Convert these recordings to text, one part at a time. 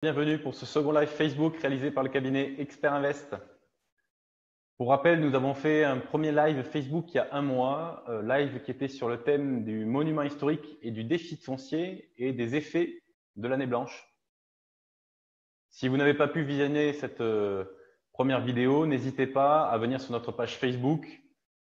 Bienvenue pour ce second live Facebook réalisé par le cabinet Expert Invest. Pour rappel, nous avons fait un premier live Facebook il y a un mois, live qui était sur le thème du monument historique et du déficit foncier et des effets de l'année blanche. Si vous n'avez pas pu visionner cette première vidéo, n'hésitez pas à venir sur notre page Facebook.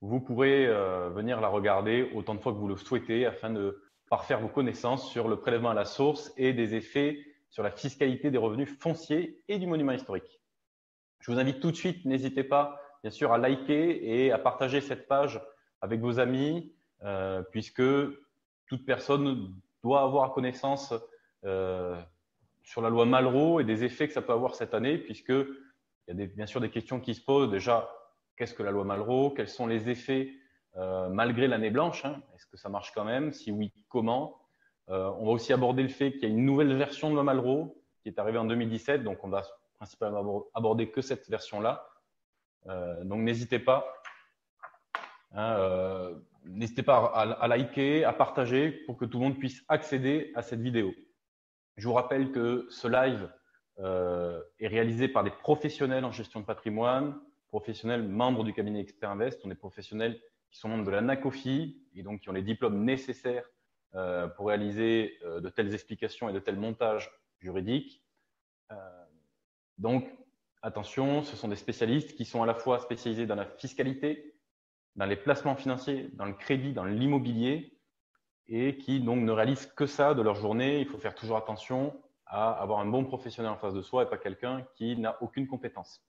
Vous pourrez venir la regarder autant de fois que vous le souhaitez afin de parfaire vos connaissances sur le prélèvement à la source et des effets sur la fiscalité des revenus fonciers et du monument historique. Je vous invite tout de suite, n'hésitez pas bien sûr à liker et à partager cette page avec vos amis puisque toute personne doit avoir connaissance sur la loi Malraux et des effets que ça peut avoir cette année puisqu'il y a bien sûr des questions qui se posent. Déjà, qu'est-ce que la loi Malraux? Quels sont les effets malgré l'année blanche, hein? Est-ce que ça marche quand même? Si oui, comment? On va aussi aborder le fait qu'il y a une nouvelle version de loi Malraux qui est arrivée en 2017, donc on va principalement aborder que cette version-là. Donc n'hésitez pas, hein, n'hésitez pas à liker, à partager pour que tout le monde puisse accéder à cette vidéo. Je vous rappelle que ce live est réalisé par des professionnels en gestion de patrimoine, professionnels membres du cabinet Expert Invest. On est professionnels qui sont membres de la NACOFI et donc qui ont les diplômes nécessaires pour réaliser de telles explications et de tels montages juridiques. Donc, attention, ce sont des spécialistes qui sont à la fois spécialisés dans la fiscalité, dans les placements financiers, dans le crédit, dans l'immobilier et qui donc ne réalisent que ça de leur journée. Il faut faire toujours attention à avoir un bon professionnel en face de soi et pas quelqu'un qui n'a aucune compétence.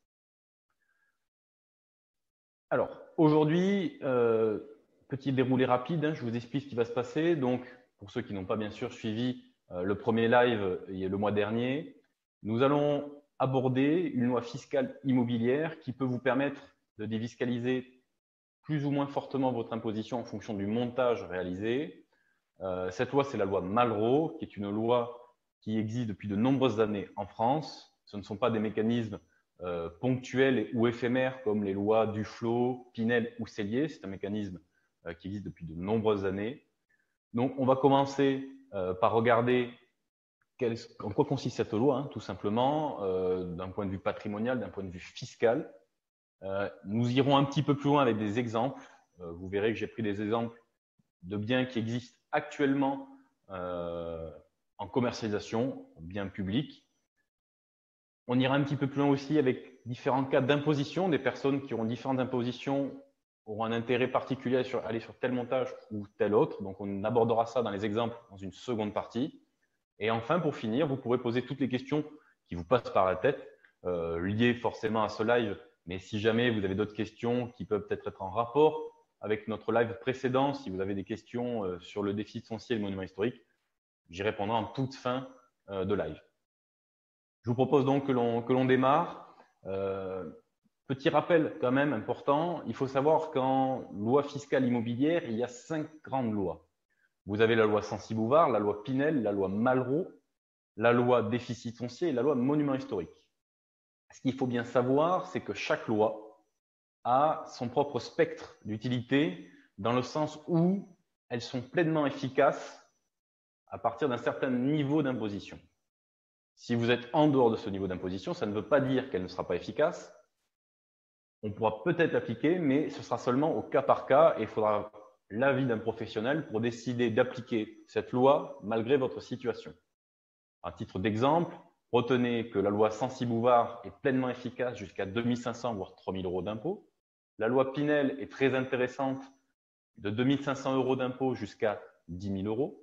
Alors, aujourd'hui, petit déroulé rapide, hein, je vous explique ce qui va se passer. Donc, pour ceux qui n'ont pas bien sûr suivi le premier live le mois dernier, nous allons aborder une loi fiscale immobilière qui peut vous permettre de défiscaliser plus ou moins fortement votre imposition en fonction du montage réalisé. Cette loi, c'est la loi Malraux, qui est une loi qui existe depuis de nombreuses années en France. Ce ne sont pas des mécanismes ponctuels ou éphémères comme les lois Duflot, Pinel ou Sellier. C'est un mécanisme qui existe depuis de nombreuses années. Donc, on va commencer par regarder en quoi consiste cette loi, hein, tout simplement, d'un point de vue patrimonial, d'un point de vue fiscal. Nous irons un petit peu plus loin avec des exemples. Vous verrez que j'ai pris des exemples de biens qui existent actuellement en commercialisation, biens publics. On ira un petit peu plus loin aussi avec différents cas d'imposition. Des personnes qui auront différentes impositions auront un intérêt particulier à aller sur tel montage ou tel autre. Donc, on abordera ça dans les exemples dans une seconde partie. Et enfin, pour finir, vous pourrez poser toutes les questions qui vous passent par la tête, liées forcément à ce live. Mais si jamais vous avez d'autres questions qui peuvent peut-être être en rapport avec notre live précédent, si vous avez des questions sur le déficit foncier et le monument historique, j'y répondrai en toute fin de live. Je vous propose donc que l'on démarre. Petit rappel quand même important, il faut savoir qu'en loi fiscale immobilière, il y a 5 grandes lois. Vous avez la loi Censi-Bouvard, la loi Pinel, la loi Malraux, la loi déficit foncier et la loi monument historique. Ce qu'il faut bien savoir, c'est que chaque loi a son propre spectre d'utilité dans le sens où elles sont pleinement efficaces à partir d'un certain niveau d'imposition. Si vous êtes en dehors de ce niveau d'imposition, ça ne veut pas dire qu'elle ne sera pas efficace. On pourra peut-être l'appliquer, mais ce sera seulement au cas par cas et il faudra l'avis d'un professionnel pour décider d'appliquer cette loi malgré votre situation. À titre d'exemple, retenez que la loi Censi-Bouvard est pleinement efficace jusqu'à 2500 voire 3000 euros d'impôt. La loi Pinel est très intéressante de 2500 euros d'impôt jusqu'à 10 000 euros.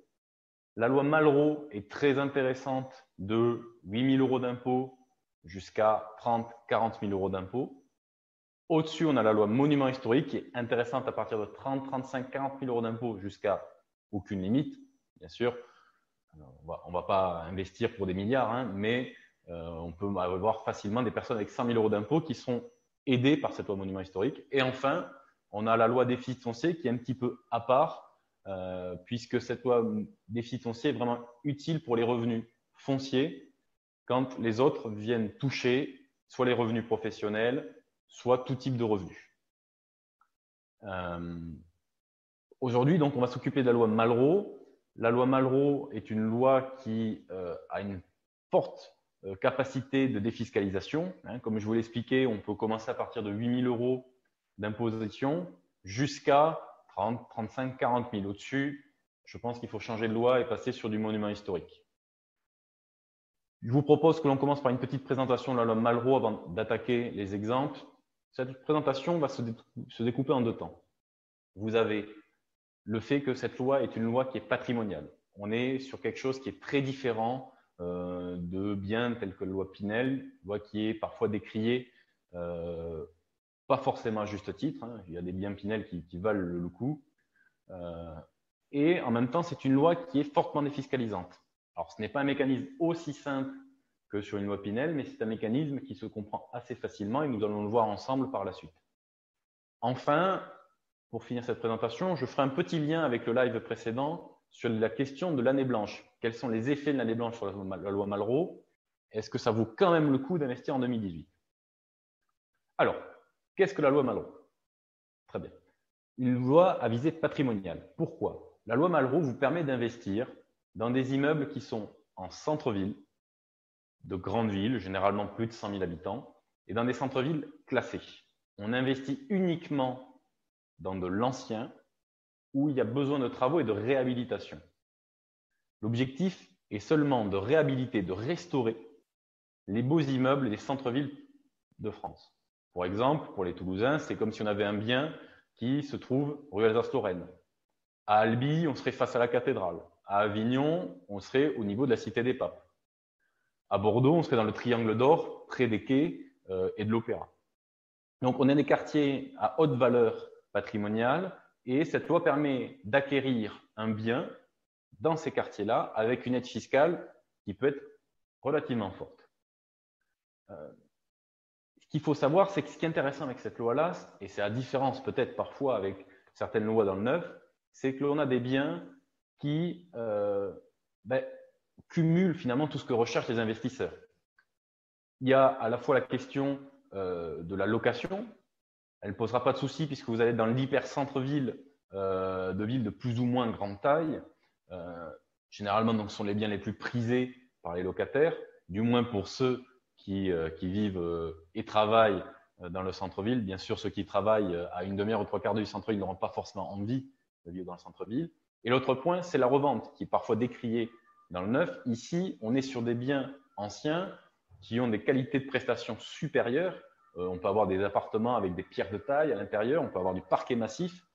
La loi Malraux est très intéressante de 8 000 euros d'impôt jusqu'à 30 000, 40 000 euros d'impôt. Au-dessus, on a la loi Monument historique qui est intéressante à partir de 30, 35, 40 000 euros d'impôt jusqu'à aucune limite, bien sûr. On ne va pas investir pour des milliards, hein, mais on peut avoir facilement des personnes avec 100 000 euros d'impôt qui sont aidées par cette loi Monument historique. Et enfin, on a la loi déficit foncier qui est un petit peu à part, puisque cette loi déficit foncier est vraiment utile pour les revenus fonciers quand les autres viennent toucher soit les revenus professionnels, soit tout type de revenus. Aujourd'hui, donc, on va s'occuper de la loi Malraux. La loi Malraux est une loi qui a une forte capacité de défiscalisation. Hein, comme je vous l'ai expliqué, on peut commencer à partir de 8 000 € d'imposition jusqu'à 30, 35, 40 000. Au-dessus, je pense qu'il faut changer de loi et passer sur du monument historique. Je vous propose que l'on commence par une petite présentation de la loi Malraux avant d'attaquer les exemples. Cette présentation va se découper en 2 temps. Vous avez le fait que cette loi est une loi qui est patrimoniale. On est sur quelque chose qui est très différent de biens tels que la loi Pinel, loi qui est parfois décriée, pas forcément à juste titre. Hein. Il y a des biens Pinel qui valent le coup. Et en même temps, c'est une loi qui est fortement défiscalisante. Alors, ce n'est pas un mécanisme aussi simple que sur une loi Pinel, mais c'est un mécanisme qui se comprend assez facilement et nous allons le voir ensemble par la suite. Enfin, pour finir cette présentation, je ferai un petit lien avec le live précédent sur la question de l'année blanche. Quels sont les effets de l'année blanche sur la loi Malraux? Est-ce que ça vaut quand même le coup d'investir en 2018? Alors, qu'est-ce que la loi Malraux? Très bien. Une loi à visée patrimoniale. Pourquoi? La loi Malraux vous permet d'investir dans des immeubles qui sont en centre-ville, de grandes villes, généralement plus de 100 000 habitants, et dans des centres-villes classés. On investit uniquement dans de l'ancien, où il y a besoin de travaux et de réhabilitation. L'objectif est seulement de réhabiliter, de restaurer les beaux immeubles des centres-villes de France. Pour exemple, pour les Toulousains, c'est comme si on avait un bien qui se trouve rue Alsace-Lorraine. À Albi, on serait face à la cathédrale. À Avignon, on serait au niveau de la Cité des Papes. À Bordeaux, on serait dans le Triangle d'Or, près des quais et de l'Opéra. Donc, on a des quartiers à haute valeur patrimoniale et cette loi permet d'acquérir un bien dans ces quartiers-là avec une aide fiscale qui peut être relativement forte. Ce qu'il faut savoir, c'est que ce qui est intéressant avec cette loi-là, et c'est la différence peut-être parfois avec certaines lois dans le neuf, c'est que l'on a des biens qui cumulent finalement tout ce que recherchent les investisseurs. Il y a à la fois la question de la location. Elle ne posera pas de souci puisque vous allez dans l'hyper-centre-ville de villes de plus ou moins grande taille. Généralement, donc, ce sont les biens les plus prisés par les locataires, du moins pour ceux qui vivent et travaillent dans le centre-ville. Bien sûr, ceux qui travaillent à une demi-heure ou 3/4 du centre-ville n'auront pas forcément envie de vivre dans le centre-ville. Et l'autre point, c'est la revente, qui est parfois décriée dans le neuf. Ici, on est sur des biens anciens qui ont des qualités de prestation supérieures. On peut avoir des appartements avec des pierres de taille à l'intérieur, on peut avoir du parquet massif.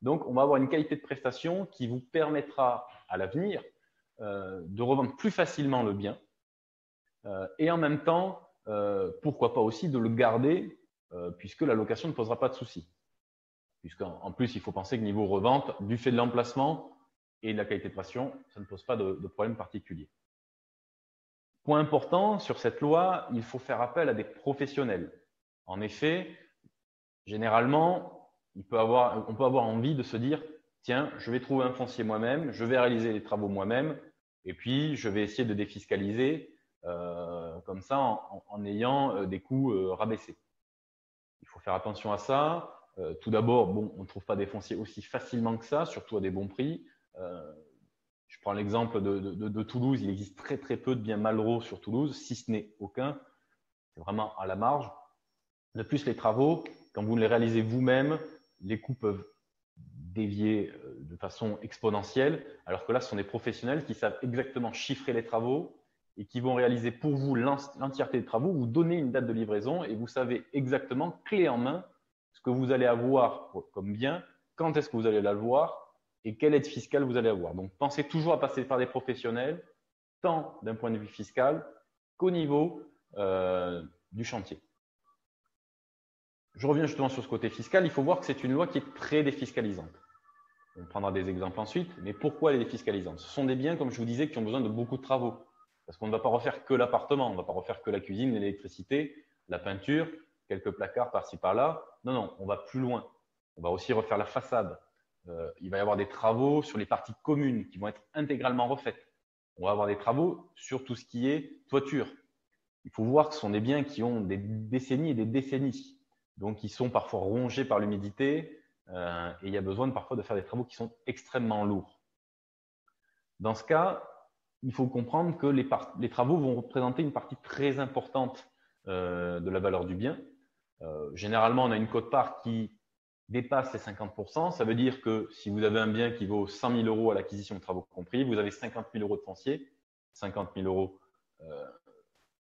Donc, on va avoir une qualité de prestation qui vous permettra à l'avenir de revendre plus facilement le bien et en même temps, pourquoi pas aussi de le garder puisque la location ne posera pas de souci. Puisqu'en plus, il faut penser que niveau revente, du fait de l'emplacement et de la qualité de prestation, ça ne pose pas de problème particulier. Point important sur cette loi, il faut faire appel à des professionnels. En effet, généralement, on peut avoir envie de se dire « Tiens, je vais trouver un foncier moi-même, je vais réaliser les travaux moi-même et puis je vais essayer de défiscaliser comme ça en ayant des coûts rabaissés. » Il faut faire attention à ça. Tout d'abord, bon, on ne trouve pas des fonciers aussi facilement que ça, surtout à des bons prix. Je prends l'exemple de Toulouse. Il existe très très peu de biens Malraux sur Toulouse, si ce n'est aucun. C'est vraiment à la marge. De plus, les travaux, quand vous les réalisez vous-même, les coûts peuvent dévier de façon exponentielle, alors que là, ce sont des professionnels qui savent exactement chiffrer les travaux et qui vont réaliser pour vous l'entièreté des travaux, vous donner une date de livraison et vous savez exactement, clé en main, ce que vous allez avoir comme bien, quand est-ce que vous allez l'avoir et quelle aide fiscale vous allez avoir. Donc, pensez toujours à passer par des professionnels, tant d'un point de vue fiscal qu'au niveau du chantier. Je reviens justement sur ce côté fiscal. Il faut voir que c'est une loi qui est très défiscalisante. On prendra des exemples ensuite, mais pourquoi elle est défiscalisante? Ce sont des biens, comme je vous disais, qui ont besoin de beaucoup de travaux. Parce qu'on ne va pas refaire que l'appartement, on ne va pas refaire que la cuisine, l'électricité, la peinture, quelques placards par-ci par-là. Non, non, on va plus loin. On va aussi refaire la façade. Il va y avoir des travaux sur les parties communes qui vont être intégralement refaites. On va avoir des travaux sur tout ce qui est toiture. Il faut voir que ce sont des biens qui ont des décennies et des décennies. Donc, ils sont parfois rongés par l'humidité et il y a besoin parfois de faire des travaux qui sont extrêmement lourds. Dans ce cas, il faut comprendre que les travaux vont représenter une partie très importante de la valeur du bien. Généralement, on a une quote-part qui dépasse les 50%. Ça veut dire que si vous avez un bien qui vaut 100 000 euros à l'acquisition de travaux compris, vous avez 50 000 euros de foncier, 50 000 euros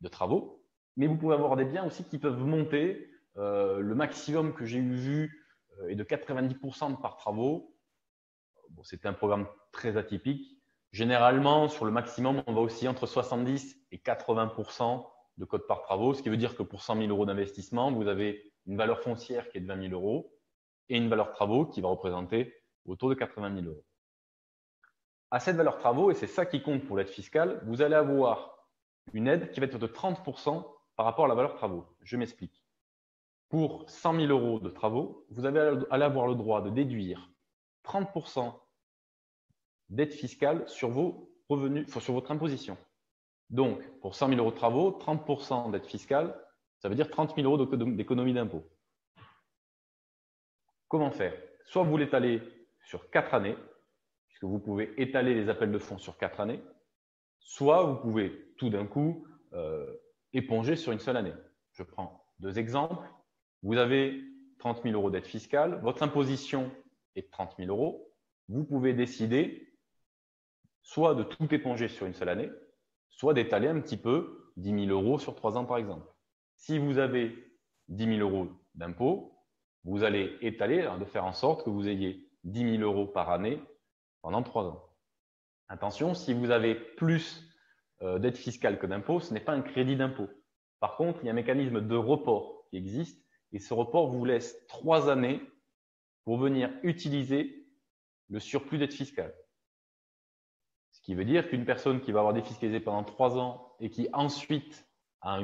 de travaux. Mais vous pouvez avoir des biens aussi qui peuvent monter. Le maximum que j'ai vu est de 90% par travaux. Bon, c'était un programme très atypique. Généralement, sur le maximum, on va aussi entre 70 et 80% de cote par travaux, ce qui veut dire que pour 100 000 euros d'investissement, vous avez une valeur foncière qui est de 20 000 euros et une valeur travaux qui va représenter autour de 80 000 euros. À cette valeur travaux, et c'est ça qui compte pour l'aide fiscale, vous allez avoir une aide qui va être de 30% par rapport à la valeur travaux. Je m'explique. Pour 100 000 euros de travaux, vous allez avoir le droit de déduire 30% d'aide fiscale sur vos revenus, sur votre imposition. Donc, pour 100 000 euros de travaux, 30% d'aide fiscale, ça veut dire 30 000 euros d'économie d'impôt. Comment faire? Soit vous l'étalez sur 4 années, puisque vous pouvez étaler les appels de fonds sur 4 années, soit vous pouvez tout d'un coup éponger sur une seule année. Je prends 2 exemples. Vous avez 30 000 euros d'aide fiscale, votre imposition est de 30 000 euros. Vous pouvez décider soit de tout éponger sur une seule année, soit d'étaler un petit peu 10 000 euros sur 3 ans par exemple. Si vous avez 10 000 euros d'impôt, vous allez étaler, de faire en sorte que vous ayez 10 000 euros par année pendant 3 ans. Attention, si vous avez plus d'aide fiscale que d'impôt, ce n'est pas un crédit d'impôt. Par contre, il y a un mécanisme de report qui existe et ce report vous laisse 3 années pour venir utiliser le surplus d'aide fiscale. Ce qui veut dire qu'une personne qui va avoir défiscalisé pendant 3 ans et qui ensuite a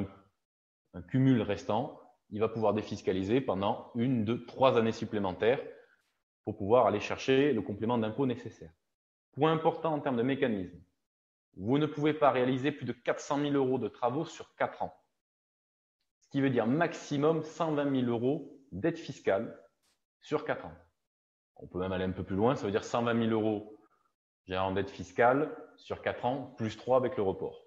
un cumul restant, il va pouvoir défiscaliser pendant 1, 2, 3 années supplémentaires pour pouvoir aller chercher le complément d'impôt nécessaire. Point important en termes de mécanisme, vous ne pouvez pas réaliser plus de 400 000 euros de travaux sur 4 ans. Ce qui veut dire maximum 120 000 euros d'aide fiscale sur 4 ans. On peut même aller un peu plus loin, ça veut dire 120 000 euros en dette fiscale sur 4 ans, plus 3 avec le report.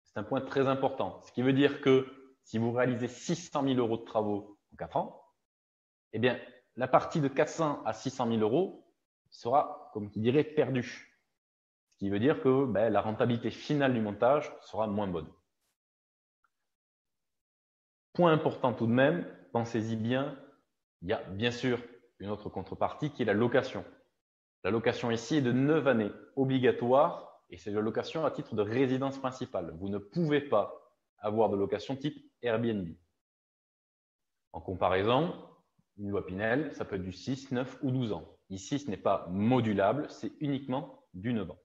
C'est un point très important. Ce qui veut dire que si vous réalisez 600 000 euros de travaux en 4 ans, eh bien, la partie de 400 à 600 000 euros sera, comme qui dirait, perdue. Ce qui veut dire que la rentabilité finale du montage sera moins bonne. Point important tout de même, pensez-y bien, il y a bien sûr une autre contrepartie qui est la location. La location ici est de 9 années obligatoire et c'est la location à titre de résidence principale. Vous ne pouvez pas avoir de location type Airbnb. En comparaison, une loi Pinel, ça peut être du 6, 9 ou 12 ans. Ici, ce n'est pas modulable, c'est uniquement du 9 ans.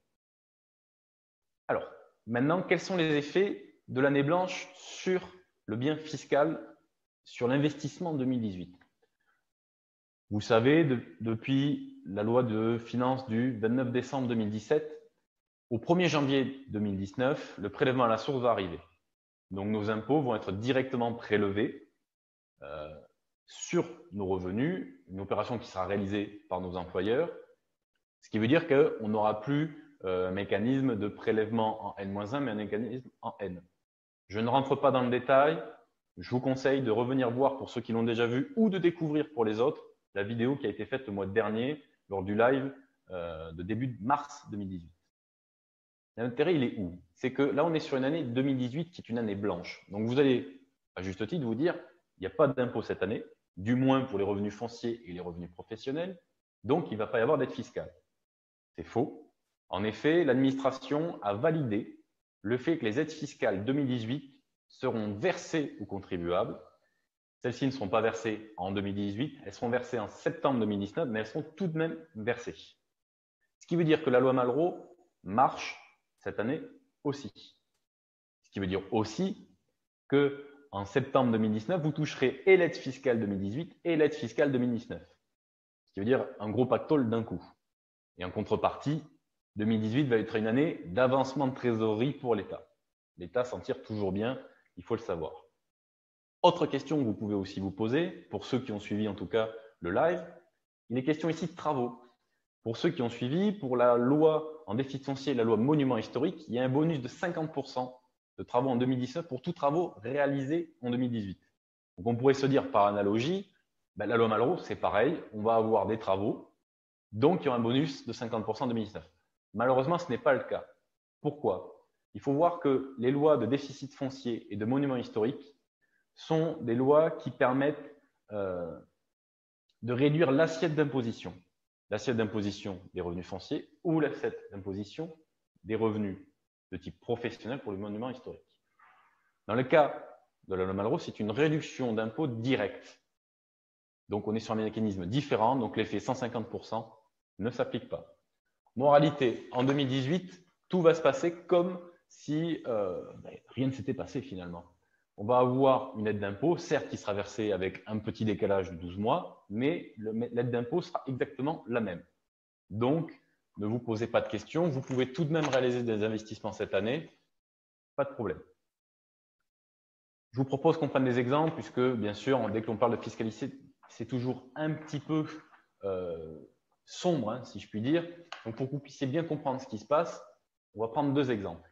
Alors, maintenant, quels sont les effets de l'année blanche sur le bien fiscal, sur l'investissement 2018? Vous savez, depuis la loi de finances du 29 décembre 2017, au 1er janvier 2019, le prélèvement à la source va arriver. Donc, nos impôts vont être directement prélevés sur nos revenus, une opération qui sera réalisée par nos employeurs, ce qui veut dire qu'on n'aura plus un mécanisme de prélèvement en N-1, mais un mécanisme en N. Je ne rentre pas dans le détail. Je vous conseille de revenir voir pour ceux qui l'ont déjà vu ou de découvrir pour les autres la vidéo qui a été faite le mois dernier lors du live de début mars 2018. L'intérêt, il est où? C'est que là, on est sur une année 2018 qui est une année blanche. Donc, vous allez, à juste titre, vous dire, il n'y a pas d'impôt cette année, du moins pour les revenus fonciers et les revenus professionnels. Donc, il ne va pas y avoir d'aide fiscale. C'est faux. En effet, l'administration a validé le fait que les aides fiscales 2018 seront versées aux contribuables. Celles-ci ne seront pas versées en 2018, elles seront versées en septembre 2019, mais elles seront tout de même versées. Ce qui veut dire que la loi Malraux marche cette année aussi. Ce qui veut dire aussi qu'en septembre 2019, vous toucherez et l'aide fiscale 2018 et l'aide fiscale 2019. Ce qui veut dire un gros pactole d'un coup. Et en contrepartie, 2018 va être une année d'avancement de trésorerie pour l'État. L'État s'en tire toujours bien, il faut le savoir. Autre question que vous pouvez aussi vous poser, pour ceux qui ont suivi en tout cas le live, il est question ici de travaux. Pour ceux qui ont suivi, pour la loi en déficit foncier, la loi monument historique, il y a un bonus de 50% de travaux en 2019 pour tous travaux réalisés en 2018. Donc on pourrait se dire par analogie, ben, la loi Malraux, c'est pareil, on va avoir des travaux, donc il y aura un bonus de 50% en 2019. Malheureusement, ce n'est pas le cas. Pourquoi? Il faut voir que les lois de déficit foncier et de monuments historiques sont des lois qui permettent de réduire l'assiette d'imposition. L'assiette d'imposition des revenus fonciers ou l'assiette d'imposition des revenus de type professionnel pour les monuments historiques. Dans le cas de la loi Malraux, c'est une réduction d'impôt directe. Donc, on est sur un mécanisme différent, donc l'effet 150% ne s'applique pas. Moralité, en 2018, tout va se passer comme si rien ne s'était passé finalement. On va avoir une aide d'impôt, certes qui sera versée avec un petit décalage de 12 mois, mais l'aide d'impôt sera exactement la même. Donc, ne vous posez pas de questions, vous pouvez tout de même réaliser des investissements cette année, pas de problème. Je vous propose qu'on prenne des exemples, puisque bien sûr, dès que l'on parle de fiscalité, c'est toujours un petit peu sombre, hein, si je puis dire. Donc, pour que vous puissiez bien comprendre ce qui se passe, on va prendre deux exemples.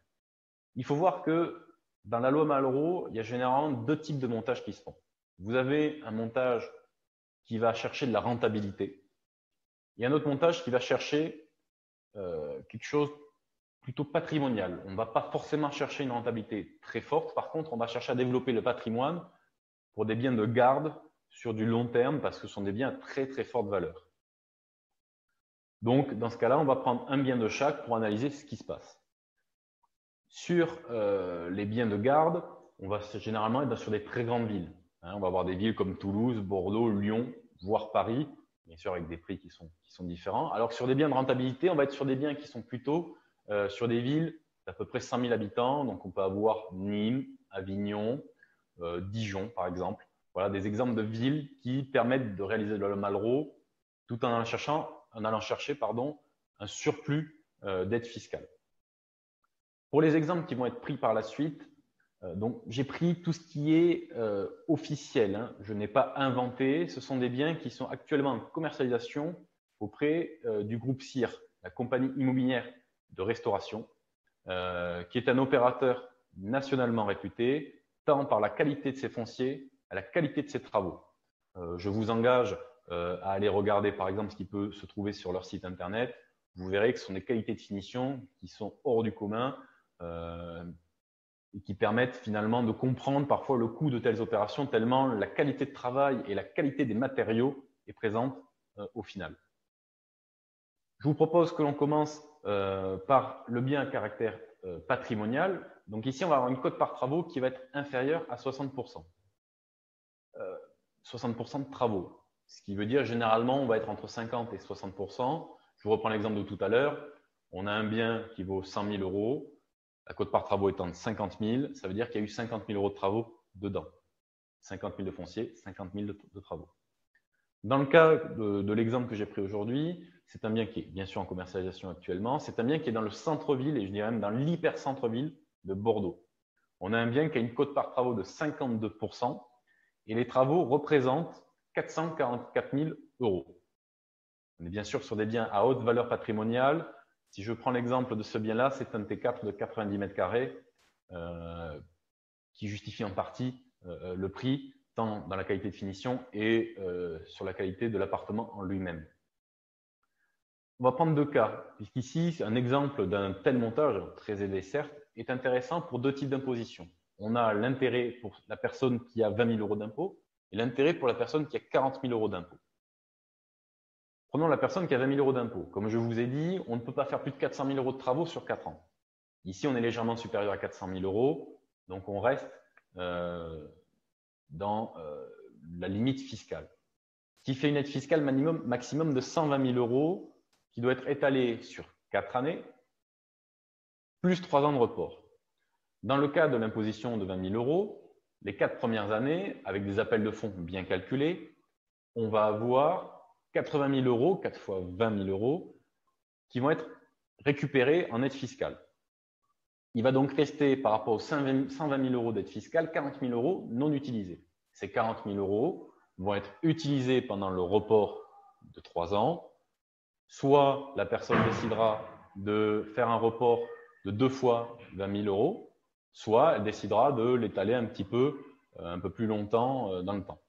Il faut voir que dans la loi Malraux, il y a généralement deux types de montages qui se font. Vous avez un montage qui va chercher de la rentabilité. Il y a un autre montage qui va chercher quelque chose plutôt patrimonial. On ne va pas forcément chercher une rentabilité très forte. Par contre, on va chercher à développer le patrimoine pour des biens de garde sur du long terme parce que ce sont des biens à très très forte valeur. Donc, dans ce cas-là, on va prendre un bien de chaque pour analyser ce qui se passe. Sur les biens de garde, on va généralement être sur des très grandes villes. On va avoir des villes comme Toulouse, Bordeaux, Lyon, voire Paris, bien sûr avec des prix qui sont différents. Alors que sur des biens de rentabilité, on va être sur des biens qui sont plutôt sur des villes d'à peu près 100 000 habitants. Donc, on peut avoir Nîmes, Avignon, Dijon, par exemple. Voilà des exemples de villes qui permettent de réaliser le Malraux tout en allant chercher un surplus d'aide fiscale. Pour les exemples qui vont être pris par la suite, donc j'ai pris tout ce qui est officiel. Hein. Je n'ai pas inventé. Ce sont des biens qui sont actuellement en commercialisation auprès du groupe CIR, la compagnie immobilière de restauration, qui est un opérateur nationalement réputé, tant par la qualité de ses fonciers à la qualité de ses travaux. Je vous engage à aller regarder par exemple ce qui peut se trouver sur leur site internet. Vous verrez que ce sont des qualités de finition qui sont hors du commun et qui permettent finalement de comprendre parfois le coût de telles opérations tellement la qualité de travail et la qualité des matériaux est présente au final. Je vous propose que l'on commence par le bien à caractère patrimonial. Donc ici, on va avoir une cote par travaux qui va être inférieure à 60%. 60% de travaux, ce qui veut dire généralement, on va être entre 50 et 60%. Je vous reprends l'exemple de tout à l'heure. On a un bien qui vaut 100 000 euros. La cote par travaux étant de 50 000, ça veut dire qu'il y a eu 50 000 euros de travaux dedans. 50 000 de foncier, 50 000 de travaux. Dans le cas de l'exemple que j'ai pris aujourd'hui, c'est un bien qui est bien sûr en commercialisation actuellement. C'est un bien qui est dans le centre-ville et je dirais même dans l'hyper-centre-ville de Bordeaux. On a un bien qui a une cote par travaux de 52% et les travaux représentent 444 000 euros. On est bien sûr sur des biens à haute valeur patrimoniale. Si je prends l'exemple de ce bien-là, c'est un T4 de 90 mètres carrés qui justifie en partie le prix, tant dans la qualité de finition et sur la qualité de l'appartement en lui-même. On va prendre deux cas, puisqu'ici, un exemple d'un tel montage, très élevé certes, est intéressant pour deux types d'imposition. On a l'intérêt pour la personne qui a 20 000 euros d'impôt et l'intérêt pour la personne qui a 40 000 euros d'impôt. Prenons la personne qui a 20 000 euros d'impôt. Comme je vous ai dit, on ne peut pas faire plus de 400 000 euros de travaux sur 4 ans. Ici, on est légèrement supérieur à 400 000 euros, donc on reste dans la limite fiscale. Ce qui fait une aide fiscale maximum de 120 000 euros qui doit être étalée sur 4 années, plus 3 ans de report. Dans le cas de l'imposition de 20 000 euros, les 4 premières années, avec des appels de fonds bien calculés, on va avoir 80 000 euros, 4 fois 20 000 euros, qui vont être récupérés en aide fiscale. Il va donc rester, par rapport aux 120 000 euros d'aide fiscale, 40 000 euros non utilisés. Ces 40 000 euros vont être utilisés pendant le report de 3 ans soit la personne décidera de faire un report de 2 fois 20 000 €, soit elle décidera de l'étaler un peu plus longtemps dans le temps.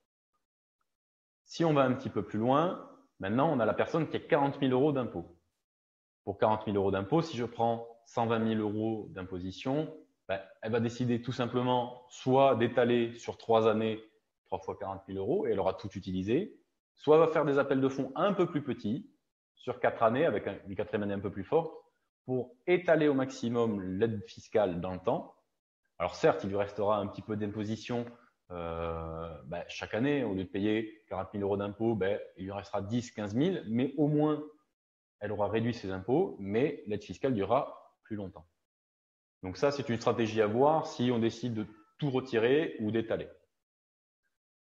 Si on va un petit peu plus loin, maintenant, on a la personne qui a 40 000 € d'impôt. Pour 40 000 € d'impôt, si je prends 120 000 € d'imposition, ben, elle va décider tout simplement soit d'étaler sur 3 années, 3 fois 40 000 € et elle aura tout utilisé, soit elle va faire des appels de fonds un peu plus petits, sur 4 années, avec une quatrième année un peu plus forte, pour étaler au maximum l'aide fiscale dans le temps. Alors certes, il lui restera un petit peu d'imposition chaque année. Au lieu de payer 40 000 € d'impôt, il lui restera 10 000, 15 000, mais au moins, elle aura réduit ses impôts, mais l'aide fiscale durera plus longtemps. Donc ça, c'est une stratégie à voir si on décide de tout retirer ou d'étaler.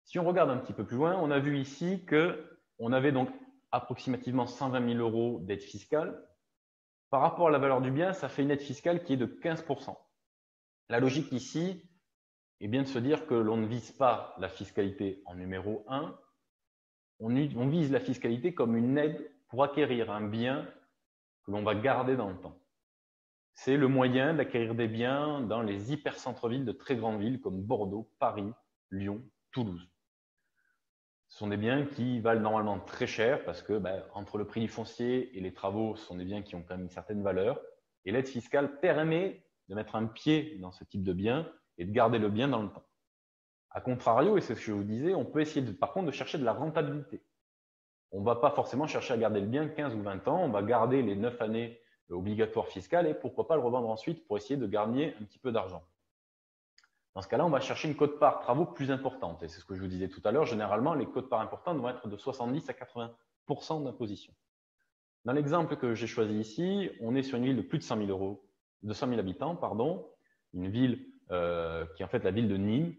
Si on regarde un petit peu plus loin, on a vu ici qu'on avait donc approximativement 120 000 € d'aide fiscale. Par rapport à la valeur du bien, ça fait une aide fiscale qui est de 15 %. La logique ici est bien de se dire que l'on ne vise pas la fiscalité en numéro 1, on vise la fiscalité comme une aide pour acquérir un bien que l'on va garder dans le temps. C'est le moyen d'acquérir des biens dans les hypercentres-villes de très grandes villes comme Bordeaux, Paris, Lyon, Toulouse. Ce sont des biens qui valent normalement très cher parce que entre le prix du foncier et les travaux, ce sont des biens qui ont quand même une certaine valeur. Et l'aide fiscale permet de mettre un pied dans ce type de bien et de garder le bien dans le temps. A contrario, et c'est ce que je vous disais, on peut essayer par contre de chercher de la rentabilité. On ne va pas forcément chercher à garder le bien 15 ou 20 ans, on va garder les 9 années obligatoires fiscales et pourquoi pas le revendre ensuite pour essayer de gagner un petit peu d'argent. Dans ce cas-là, on va chercher une quote-part travaux plus importante. Et c'est ce que je vous disais tout à l'heure. Généralement, les quotes-parts importantes vont être de 70 à 80 % d'imposition. Dans l'exemple que j'ai choisi ici, on est sur une ville de plus de 100 000 habitants, une ville qui est en fait la ville de Nîmes,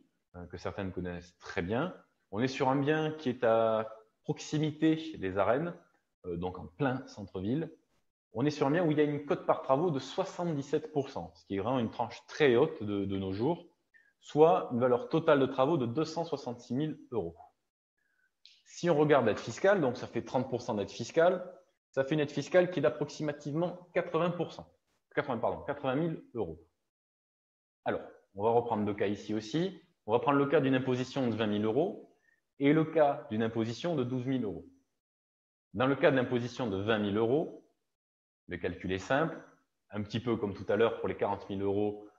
que certaines connaissent très bien. On est sur un bien qui est à proximité des arènes, donc en plein centre-ville. On est sur un bien où il y a une quote-part travaux de 77 %, ce qui est vraiment une tranche très haute de nos jours, soit une valeur totale de travaux de 266 000 €. Si on regarde l'aide fiscale, donc ça fait 30 % d'aide fiscale, ça fait une aide fiscale qui est d'approximativement 80 000 €. Alors, on va reprendre deux cas ici aussi. On va prendre le cas d'une imposition de 20 000 € et le cas d'une imposition de 12 000 €. Dans le cas de l'imposition de 20 000 €, le calcul est simple, un petit peu comme tout à l'heure pour les 40 000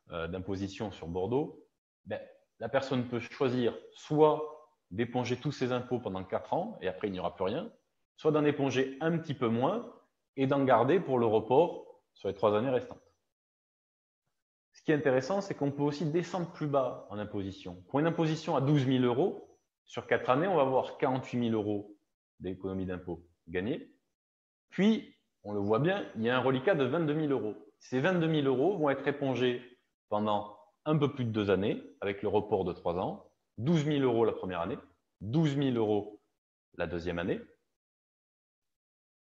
€ d'imposition sur Bordeaux. La personne peut choisir soit d'éponger tous ses impôts pendant 4 ans et après il n'y aura plus rien, soit d'en éponger un petit peu moins et d'en garder pour le report sur les 3 années restantes. Ce qui est intéressant, c'est qu'on peut aussi descendre plus bas en imposition. Pour une imposition à 12 000 €, sur 4 années, on va avoir 48 000 € d'économie d'impôt gagnée. Puis, on le voit bien, il y a un reliquat de 22 000 €. Ces 22 000 € vont être épongés pendant un peu plus de 2 années, avec le report de 3 ans, 12 000 € la première année, 12 000 € la deuxième année.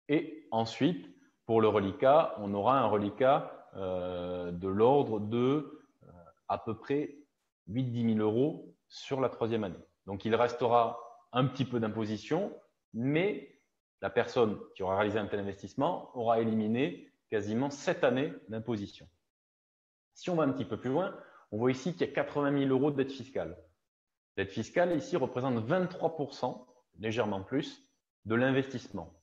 Et ensuite, pour le reliquat, on aura un reliquat de l'ordre de à peu près 8 000 – 10 000 € sur la troisième année. Donc, il restera un petit peu d'imposition, mais la personne qui aura réalisé un tel investissement aura éliminé quasiment 7 années d'imposition. Si on va un petit peu plus loin, on voit ici qu'il y a 80 000 € d'aide fiscale. L'aide fiscale, ici, représente 23 %, légèrement plus, de l'investissement.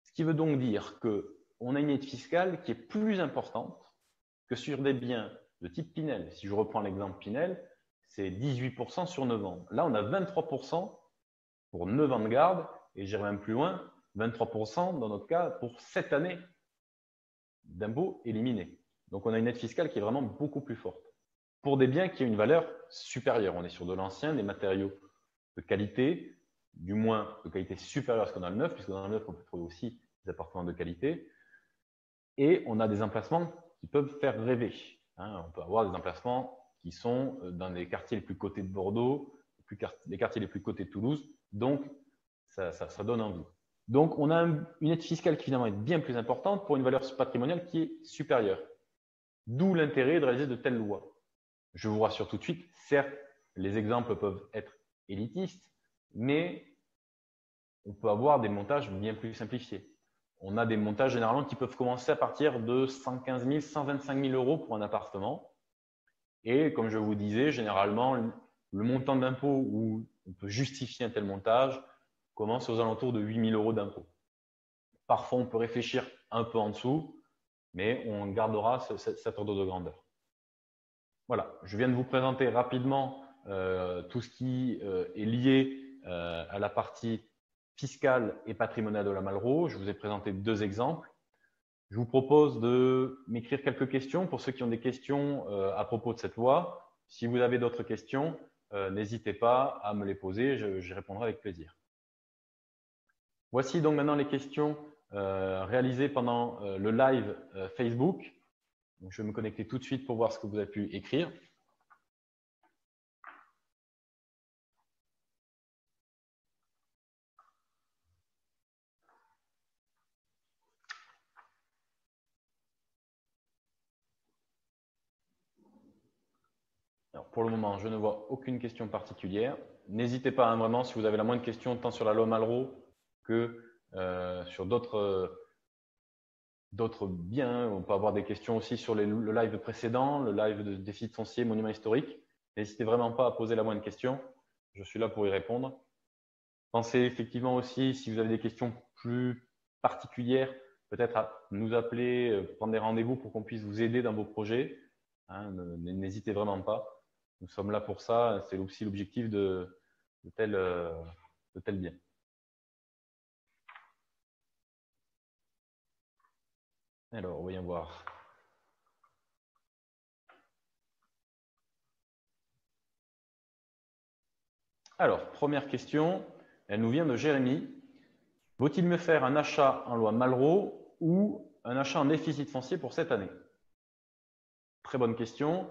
Ce qui veut donc dire qu'on a une aide fiscale qui est plus importante que sur des biens de type Pinel. Si je reprends l'exemple Pinel, c'est 18 % sur 9 ans. Là, on a 23 % pour 9 ans de garde, et j'irai même plus loin, 23 % dans notre cas pour 7 années d'impôts éliminés. Donc, on a une aide fiscale qui est vraiment beaucoup plus forte. Pour des biens qui ont une valeur supérieure, on est sur de l'ancien, des matériaux de qualité, du moins de qualité supérieure à ce qu'on a le neuf, puisque dans le neuf, on peut trouver aussi des appartements de qualité. Et on a des emplacements qui peuvent faire rêver. On peut avoir des emplacements qui sont dans les quartiers les plus cotés de Bordeaux, les quartiers les plus cotés de Toulouse. Donc, ça donne envie. Donc, on a une aide fiscale qui finalement est bien plus importante pour une valeur patrimoniale qui est supérieure. D'où l'intérêt de réaliser de telles lois. Je vous rassure tout de suite, certes, les exemples peuvent être élitistes, mais on peut avoir des montages bien plus simplifiés. on a des montages généralement qui peuvent commencer à partir de 115 000, 125 000 euros pour un appartement. Et comme je vous disais, généralement, le montant d'impôt où on peut justifier un tel montage commence aux alentours de 8 000 euros d'impôt. Parfois, on peut réfléchir un peu en dessous, mais on gardera cet ordre de grandeur. Voilà, je viens de vous présenter rapidement tout ce qui est lié à la partie fiscale et patrimoniale de la Malraux. Je vous ai présenté 2 exemples. Je vous propose de m'écrire quelques questions pour ceux qui ont des questions à propos de cette loi. Si vous avez d'autres questions, n'hésitez pas à me les poser, j'y répondrai avec plaisir. Voici donc maintenant les questions réalisées pendant le live Facebook. Donc, je vais me connecter tout de suite pour voir ce que vous avez pu écrire. Alors, pour le moment, je ne vois aucune question particulière. N'hésitez pas hein, vraiment si vous avez la moindre question tant sur la loi Malraux que sur d'autres biens. On peut avoir des questions aussi sur le live précédent, le live de déficit foncier, monument historique. N'hésitez vraiment pas à poser la moindre question. Je suis là pour y répondre. Pensez effectivement aussi, si vous avez des questions plus particulières, peut-être à nous appeler, prendre des rendez-vous pour qu'on puisse vous aider dans vos projets. Hein, n'hésitez vraiment pas. Nous sommes là pour ça. C'est aussi l'objectif de tel bien. Alors, voyons voir. Alors, première question, elle nous vient de Jérémy. Vaut-il mieux faire un achat en loi Malraux ou un achat en déficit foncier pour cette année? Très bonne question.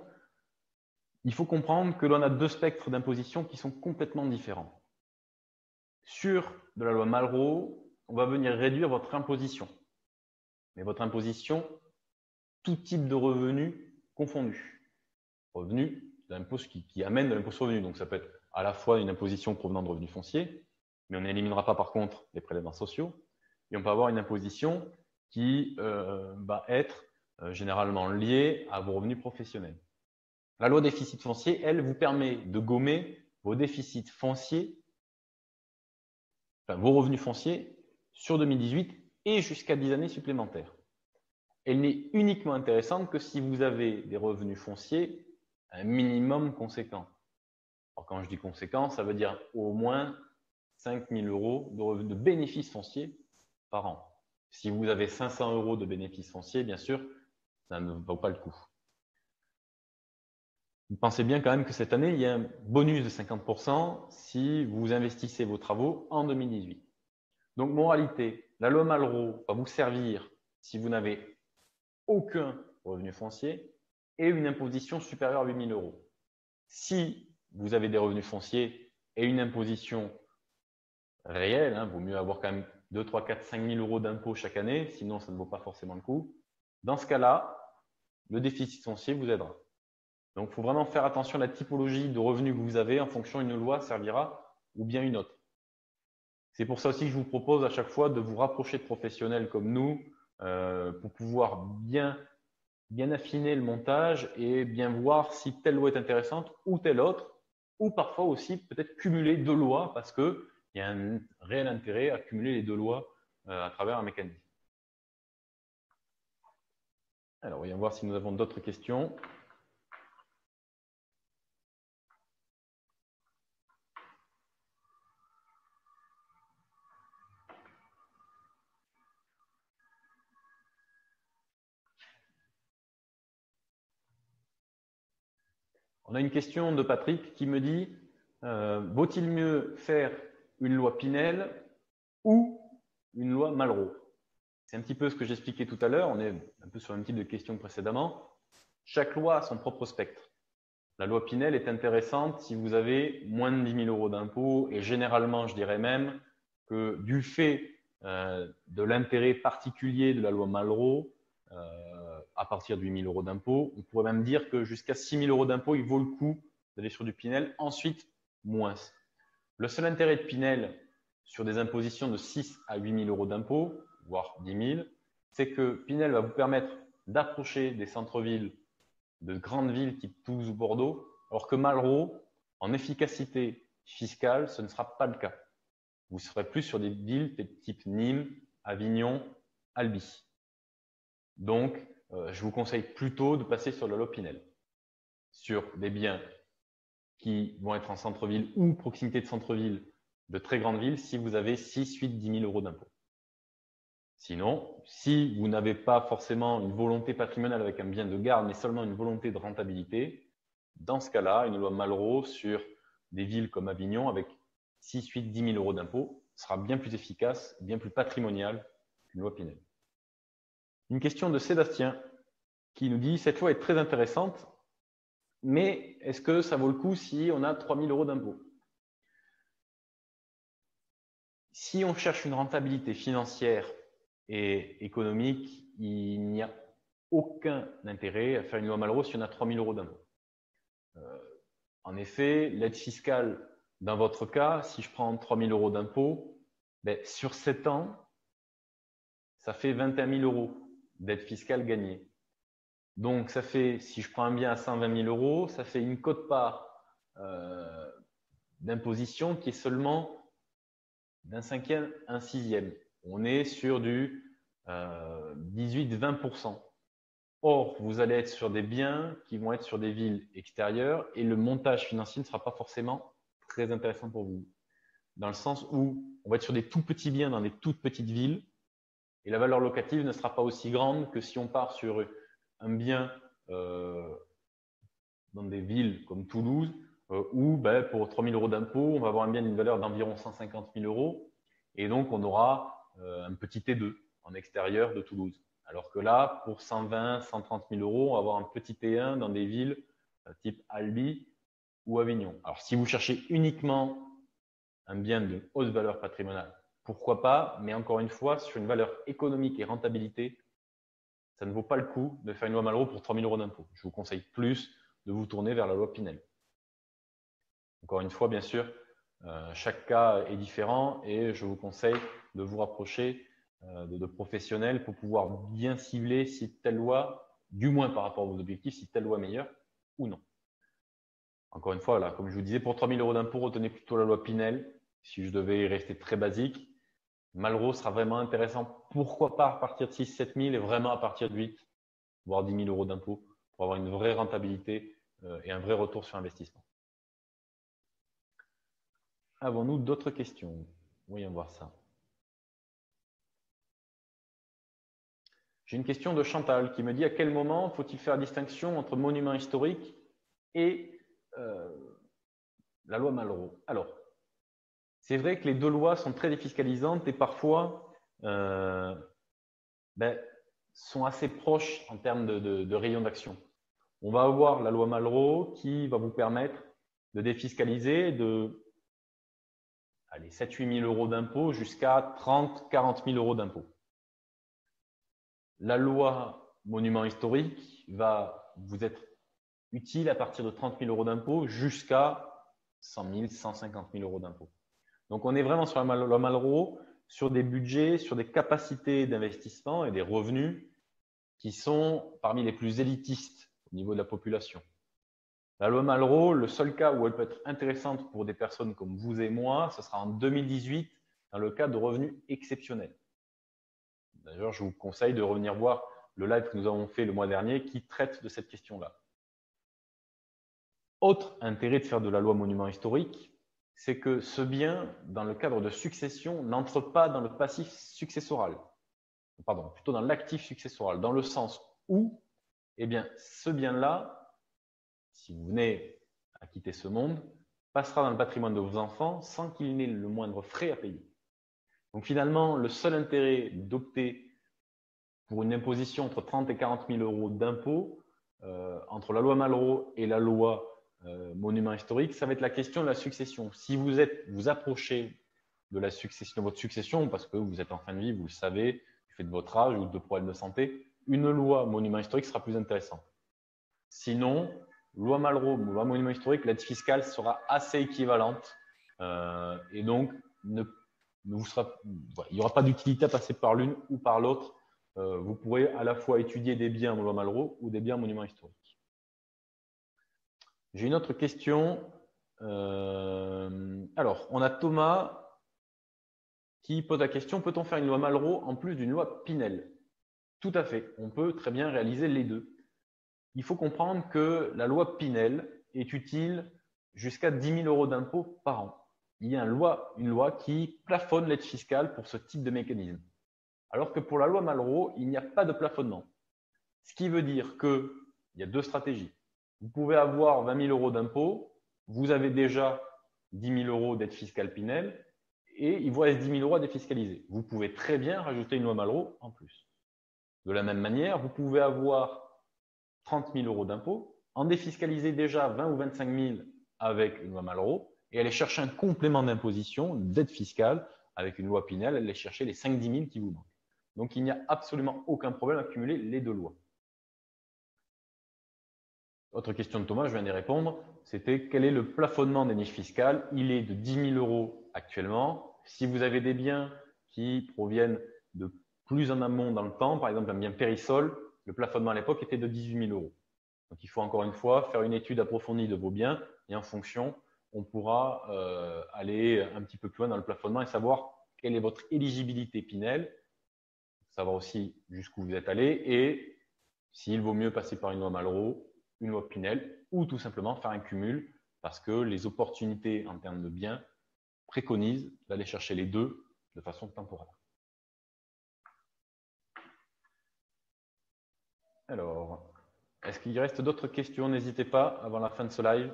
Il faut comprendre que l'on a 2 spectres d'imposition qui sont complètement différents. Sur de la loi Malraux, on va venir réduire votre imposition. Mais votre imposition, tout type de revenus confondus. Revenus d'impôt qui amène de l'impôt sur le revenu. Donc, ça peut être à la fois une imposition provenant de revenus fonciers, mais on n'éliminera pas par contre les prélèvements sociaux. Et on peut avoir une imposition qui va être généralement liée à vos revenus professionnels. La loi déficit foncier, elle, vous permet de gommer vos déficits fonciers, enfin vos revenus fonciers sur 2018 et jusqu'à 10 années supplémentaires. Elle n'est uniquement intéressante que si vous avez des revenus fonciers un minimum conséquent. Alors, quand je dis conséquent, ça veut dire au moins 5 000 euros de bénéfices fonciers par an. Si vous avez 500 euros de bénéfices fonciers, bien sûr, ça ne vaut pas le coup. Vous pensez bien quand même que cette année, il y a un bonus de 50% si vous investissez vos travaux en 2018. Donc, moralité, la loi Malraux va vous servir si vous n'avez aucun revenu foncier et une imposition supérieure à 8 000 euros. Si vous avez des revenus fonciers et une imposition réelle, hein, vaut mieux avoir quand même 2, 3, 4, 5 000 euros d'impôts chaque année, sinon ça ne vaut pas forcément le coup. Dans ce cas-là, le déficit foncier vous aidera. Donc, il faut vraiment faire attention à la typologie de revenus que vous avez en fonction d'une loi servira ou bien une autre. C'est pour ça aussi que je vous propose à chaque fois de vous rapprocher de professionnels comme nous pour pouvoir bien affiner le montage et bien voir si telle loi est intéressante ou telle autre, ou parfois aussi peut-être cumuler 2 lois parce qu'il y a un réel intérêt à cumuler les 2 lois à travers un mécanisme. Alors, voyons voir si nous avons d'autres questions. On a une question de Patrick qui me dit vaut-il mieux faire une loi Pinel ou une loi Malraux? C'est un petit peu ce que j'expliquais tout à l'heure. On est un peu sur le même type de question que précédemment. Chaque loi a son propre spectre. La loi Pinel est intéressante si vous avez moins de 10 000 euros d'impôts et généralement, je dirais même que du fait de l'intérêt particulier de la loi Malraux, à partir de 8 000 euros d'impôts, on pourrait même dire que jusqu'à 6 000 euros d'impôts, il vaut le coup d'aller sur du Pinel. Ensuite, moins. Le seul intérêt de Pinel sur des impositions de 6 à 8 000 euros d'impôts, voire 10 000, c'est que Pinel va vous permettre d'approcher des centres-villes, de grandes villes type Toulouse ou Bordeaux, alors que Malraux, en efficacité fiscale, ce ne sera pas le cas. Vous serez plus sur des villes type Nîmes, Avignon, Albi. Donc, je vous conseille plutôt de passer sur la loi Pinel, sur des biens qui vont être en centre-ville ou proximité de centre-ville de très grandes villes si vous avez 6, 8, 10 000 euros d'impôt. Sinon, si vous n'avez pas forcément une volonté patrimoniale avec un bien de garde, mais seulement une volonté de rentabilité, dans ce cas-là, une loi Malraux sur des villes comme Avignon avec 6, 8, 10 000 euros d'impôt sera bien plus efficace, bien plus patrimoniale qu'une loi Pinel. Une question de Sébastien qui nous dit « Cette loi est très intéressante, mais est-ce que ça vaut le coup si on a 3 000 euros d'impôt ?» Si on cherche une rentabilité financière et économique, il n'y a aucun intérêt à faire une loi Malraux si on a 3 000 euros d'impôt. En effet, l'aide fiscale, dans votre cas, si je prends 3 000 euros d'impôt, sur 7 ans, ça fait 21 000 euros d'aide fiscale gagnée. Donc, ça fait, si je prends un bien à 120 000 euros, ça fait une quote-part d'imposition qui est seulement d'un cinquième, un sixième. On est sur du 18-20%. Or, vous allez être sur des biens qui vont être sur des villes extérieures et le montage financier ne sera pas forcément très intéressant pour vous. Dans le sens où on va être sur des tout petits biens dans des toutes petites villes et la valeur locative ne sera pas aussi grande que si on part sur un bien dans des villes comme Toulouse où pour 3 000 euros d'impôt, on va avoir un bien d'une valeur d'environ 150 000 euros et donc on aura un petit T2 en extérieur de Toulouse. Alors que là, pour 120, 130 000 euros, on va avoir un petit T1 dans des villes type Albi ou Avignon. Alors, si vous cherchez uniquement un bien de haute valeur patrimoniale, pourquoi pas, mais encore une fois, sur une valeur économique et rentabilité, ça ne vaut pas le coup de faire une loi Malraux pour 3 000 euros d'impôt. Je vous conseille plus de vous tourner vers la loi Pinel. Encore une fois, bien sûr, chaque cas est différent et je vous conseille de vous rapprocher de professionnels pour pouvoir bien cibler si telle loi, du moins par rapport à vos objectifs, si telle loi est meilleure ou non. Encore une fois, là, comme je vous disais, pour 3 000 euros d'impôt, retenez plutôt la loi Pinel. Si je devais rester très basique, Malraux sera vraiment intéressant. Pourquoi pas à partir de 6 000, 7 000 et vraiment à partir de 8, voire 10 000 euros d'impôt pour avoir une vraie rentabilité et un vrai retour sur investissement. Avons-nous d'autres questions? Voyons voir ça. J'ai une question de Chantal qui me dit à quel moment faut-il faire la distinction entre monument historique et la loi Malraux? Alors, c'est vrai que les deux lois sont très défiscalisantes et parfois sont assez proches en termes de rayon d'action. On va avoir la loi Malraux qui va vous permettre de défiscaliser de 7 000 à 8 000 euros d'impôts jusqu'à 30 000 à 40 000 euros d'impôts. La loi monument historique va vous être utile à partir de 30 000 euros d'impôts jusqu'à 100 000, 150 000 euros d'impôts. Donc, on est vraiment sur la loi Malraux, sur des budgets, sur des capacités d'investissement et des revenus qui sont parmi les plus élitistes au niveau de la population. La loi Malraux, le seul cas où elle peut être intéressante pour des personnes comme vous et moi, ce sera en 2018 dans le cas de revenus exceptionnels. D'ailleurs, je vous conseille de revenir voir le live que nous avons fait le mois dernier qui traite de cette question-là. Autre intérêt de faire de la loi monument historique, c'est que ce bien, dans le cadre de succession, n'entre pas dans le passif successoral. Pardon, plutôt dans l'actif successoral, dans le sens où, ce bien-là, si vous venez à quitter ce monde, passera dans le patrimoine de vos enfants sans qu'il n'ait le moindre frais à payer. Donc finalement, le seul intérêt d'opter pour une imposition entre 30 000 et 40 000 euros d'impôt entre la loi Malraux et la loi monument historique, ça va être la question de la succession. Si vous approchez de votre succession, parce que vous êtes en fin de vie, vous le savez, du fait de votre âge ou de problèmes de santé, une loi monument historique sera plus intéressante. Sinon, loi Malraux, loi monument historique, l'aide fiscale sera assez équivalente et donc ne il n'y aura pas d'utilité à passer par l'une ou par l'autre. Vous pourrez à la fois étudier des biens en loi Malraux ou des biens en monuments historiques. J'ai une autre question. Alors, on a Thomas qui pose la question, peut-on faire une loi Malraux en plus d'une loi Pinel? Tout à fait, on peut très bien réaliser les deux. Il faut comprendre que la loi Pinel est utile jusqu'à 10 000 € d'impôts par an. Il y a une loi qui plafonne l'aide fiscale pour ce type de mécanisme. Alors que pour la loi Malraux, il n'y a pas de plafonnement. Ce qui veut dire qu'il y a deux stratégies. Vous pouvez avoir 20 000 € d'impôts, vous avez déjà 10 000 € d'aide fiscale Pinel, et il vous reste 10 000 € à défiscaliser. Vous pouvez très bien rajouter une loi Malraux en plus. De la même manière, vous pouvez avoir 30 000 € d'impôts, en défiscaliser déjà 20 ou 25 000 avec une loi Malraux, et aller chercher un complément d'imposition, d'aide fiscale, avec une loi Pinel, aller chercher les 5-10 000 qui vous manquent. Donc, il n'y a absolument aucun problème à cumuler les deux lois. Autre question de Thomas, je viens d'y répondre, c'était quel est le plafonnement des niches fiscales? Il est de 10 000 € actuellement. Si vous avez des biens qui proviennent de plus en amont dans le temps, par exemple un bien périsol, le plafonnement à l'époque était de 18 000 €. Donc il faut encore une fois faire une étude approfondie de vos biens et en fonction, on pourra aller un petit peu plus loin dans le plafonnement et savoir quelle est votre éligibilité Pinel, savoir aussi jusqu'où vous êtes allé et s'il vaut mieux passer par une loi Malraux, une loi Pinel ou tout simplement faire un cumul parce que les opportunités en termes de biens préconisent d'aller chercher les deux de façon temporaire. Alors, est-ce qu'il reste d'autres questions? N'hésitez pas avant la fin de ce live.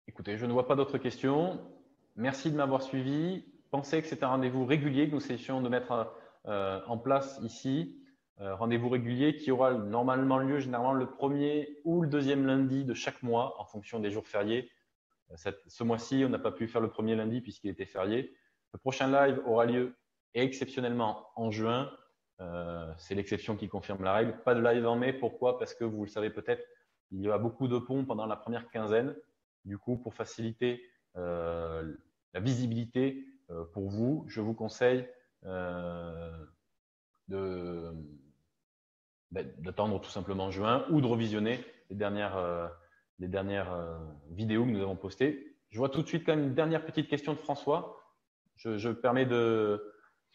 Écoutez, je ne vois pas d'autres questions. Merci de m'avoir suivi. Pensez que c'est un rendez-vous régulier que nous essayons de mettre en place ici. Rendez-vous régulier qui aura normalement lieu généralement le premier ou le deuxième lundi de chaque mois en fonction des jours fériés. Ce mois-ci, on n'a pas pu faire le premier lundi puisqu'il était férié. Le prochain live aura lieu exceptionnellement en juin. C'est l'exception qui confirme la règle. Pas de live en mai. Pourquoi? Parce que vous le savez peut-être, il y a beaucoup de ponts pendant la première quinzaine. Du coup, pour faciliter la visibilité pour vous, je vous conseille d'attendre tout simplement juin ou de revisionner les dernières vidéos que nous avons postées. Je vois tout de suite quand même une dernière petite question de François. Je me permets de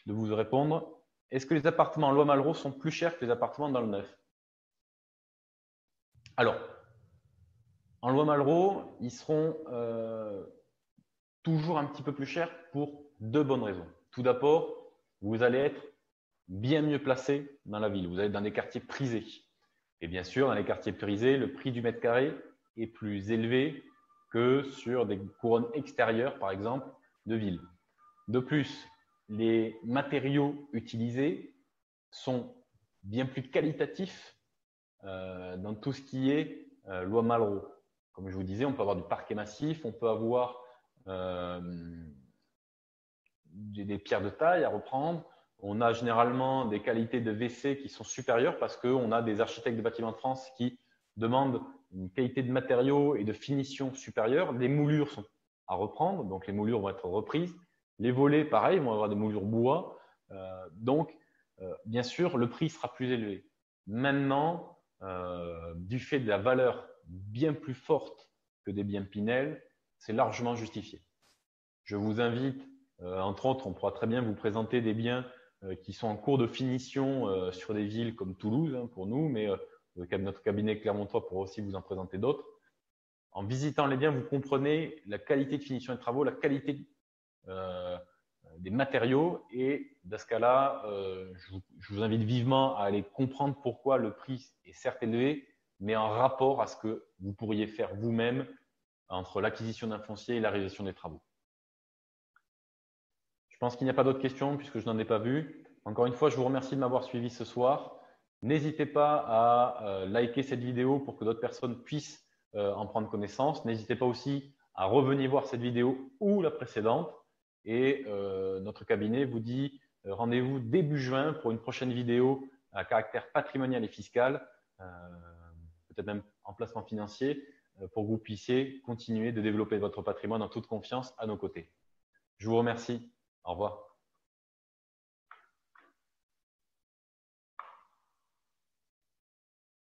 vous répondre. Est-ce que les appartements en loi Malraux sont plus chers que les appartements dans le neuf? Alors, en loi Malraux, ils seront toujours un petit peu plus chers pour deux bonnes raisons. Tout d'abord, vous allez être bien mieux placé dans la ville. Vous allez être dans des quartiers prisés. Et bien sûr, dans les quartiers prisés, le prix du mètre carré est plus élevé que sur des couronnes extérieures, par exemple, de ville. De plus, les matériaux utilisés sont bien plus qualitatifs dans tout ce qui est loi Malraux. Comme je vous disais, on peut avoir du parquet massif, on peut avoir des pierres de taille à reprendre. On a généralement des qualités de WC qui sont supérieures parce qu'on a des architectes de bâtiments de France qui demandent une qualité de matériaux et de finition supérieure. Les moulures sont à reprendre, donc les moulures vont être reprises. Les volets, pareil, vont avoir des moulures bois. Donc, bien sûr, le prix sera plus élevé. Maintenant, du fait de la valeur bien plus forte que des biens Pinel, c'est largement justifié. Je vous invite, entre autres, on pourra très bien vous présenter des biens qui sont en cours de finition sur des villes comme Toulouse hein, pour nous, mais notre cabinet Clermontois pourra aussi vous en présenter d'autres. En visitant les biens, vous comprenez la qualité de finition des travaux, la qualité des matériaux et dans ce cas-là, je vous invite vivement à aller comprendre pourquoi le prix est certes élevé, mais en rapport à ce que vous pourriez faire vous-même entre l'acquisition d'un foncier et la réalisation des travaux. Je pense qu'il n'y a pas d'autres questions puisque je n'en ai pas vu. Encore une fois, je vous remercie de m'avoir suivi ce soir. N'hésitez pas à liker cette vidéo pour que d'autres personnes puissent en prendre connaissance. N'hésitez pas aussi à revenir voir cette vidéo ou la précédente. Et notre cabinet vous dit rendez-vous début juin pour une prochaine vidéo à caractère patrimonial et fiscal. peut-être même en placement financier, pour que vous puissiez continuer de développer votre patrimoine en toute confiance à nos côtés. Je vous remercie. Au revoir.